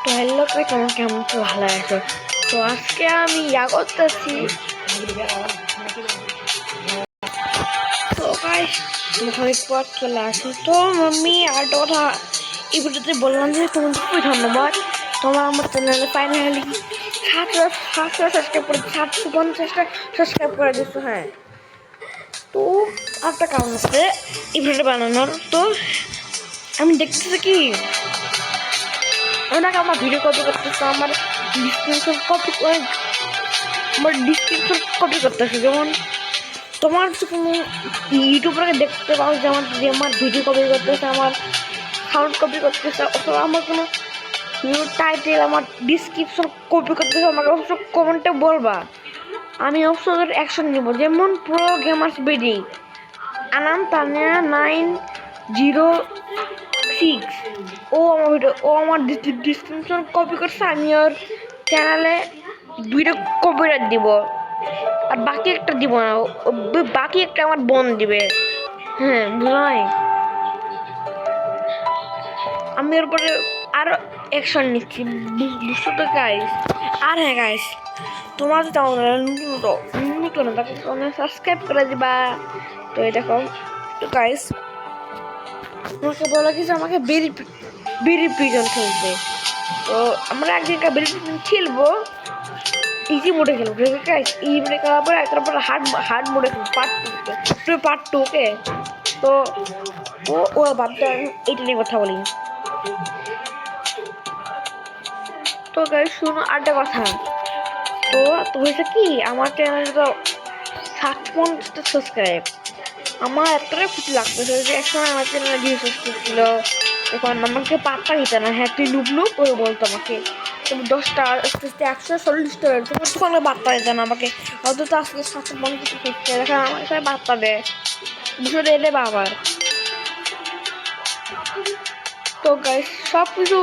তো hello guys, তোমার কেমন তো ভালো আছো? তো আজকে আমি ইয়া করতেছি। তো গাইস অনেক পর চলে আসি। তো মাম্মি আর কথা এই ভিডিওতে বললাম যে তোমাকে খুবই ধন্যবাদ। তোমার আমার চ্যানেলে ফাইনালি 700 সাবস্ক্রাইব করে 750টা সাবস্ক্রাইব করে দিচ্ছ। হ্যাঁ, তো একটা কারণ আছে এই ভিডিওটা বানানোর। তো আমি দেখতেছি কি ওনাকে আমার ভিডিও কপি করতেছে, আমার ডিসক্রিপশন কপি করতেছে। যেমন তোমার কোনো ইউটিউবারকে দেখতে পাও যে আমার ভিডিও কপি করতেছে, আমার সাউন্ড কপি করতেছে, অথবা আমার কোনো টাইটেল আমার ডিসক্রিপশন কপি করতেছে, আমাকে অবশ্য কমেন্টে বলবা, আমি অবশ্য অ্যাকশন নেব। যেমন pro gamers BD Anam Tania 906 ও আমার ডিসক্রিপশন কপি করছে, আমি ওর চ্যানেলে ভিডিও কপিরাইট দিব, আর বাকি একটা দিব না, বাকি একটা আমার বোন দিবে। হ্যাঁ, বুঝলাই, আমি এর উপরে আরো অ্যাকশন নিচ্ছি, বুঝছো তো গাইস। আর হ্যাঁ গাইস, তোমার যদি নতুন তাকে সাবস্ক্রাইব করে দিবা। তো এই দেখো, তো গাইস আমাকে বলা কি যে আমাকে বেরি প্রিজন খেলতে। তো আমরা একদিনকার বেরি প্রিজন খেলবো, ইজি মোডে খেলবো, ঠিক আছে গাইস। ইজি মোডে খেলার পরে তারপর হার্ড মোডে খেলবো, পার্ট টু। ওকে, তো ও ভাবতে এইটা নিয়ে কথা বলি। তো গাইস শুনো আরেকটা কথা। তো হয়েছে কি, আমার চ্যানেলে তো 750টা সাবস্ক্রাইব, আমার এতটাই খুশি লাগতেছে যে একসময় আমার চ্যানেলে ভিউজ ছিল, এখন আমাকে পাত্তা দিতে না। হ্যাঁ, তুই নুব করে বলতো আমাকে, তুমি 10টা আস্তে আস্তে 140টা তোমার তখন বার্তা দিতে না আমাকে, অথচ আজকে 750 খুঁজছে, দেখেন আমার এখানে বার্তা দেয়, বিষয়টা এলে বা আবার। তো গাইস সব কিছু,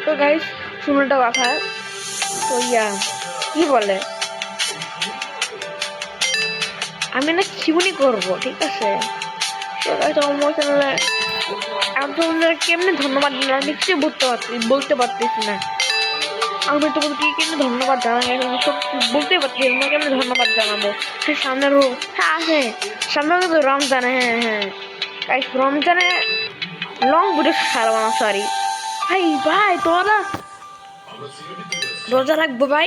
তো গাইস শুনোটা কথা। তো কি বলে, আমি না খিউনি করবো, ঠিক আছে? তো গাইস আমার চ্যানেলে আপনাদের কেমনে ধন্যবাদ দিলাম আমি কিছু বলতে পারতেছি না। আমি তোমাদেরকে কেমনে ধন্যবাদ জানাই, সব বলতে পারছি না, কেমনে ধন্যবাদ জানাবো। হ্যাঁ, সামনের হ্যাঁ আছে, সামনে কিন্তু রমজানে। হ্যাঁ হ্যাঁ গাইস, রমজানে লং ভিডিও ছাড়বো না, সরি ভাই তোরা রোজা রাখবো ভাই,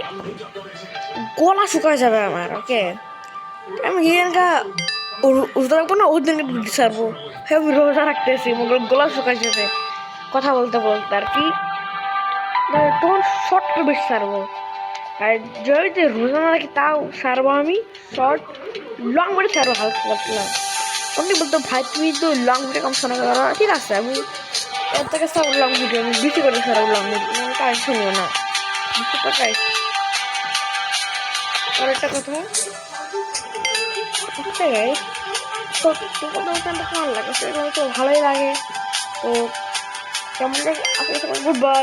গলা শুকায় যাবে আমার। ওকে, আমি রোজা রাখবো না, ওই দিনকে ছাড়বো। হ্যাঁ, আমি রোজা রাখতেছি, গলা শুকায় যাবে কথা বলতে বলতে আর কি। তখন শর্ট করে বেশি ছাড়বো, আর যদি রোজা না রাখি তাও ছাড়বো আমি শর্ট। লং ভিডিও ছাড়বো হালকা পাতলা। অনেকে বলতো ভাই তুমি তো লং ভিডিও কম শোনা করো, ঠিক আছে আমি এর থেকে সব লং ভিডিও আমি বেশি করে ছাড়বো লং ভিডিও, কাজ শুনিও না, বুঝতে পারছি। আর একটা কথা, আচ্ছা গাইস, তো তোমাদের কেমন লাগে? সেগুলো তো ভালোই লাগে। তো কেমন লাগে, আপনার গুড বাই।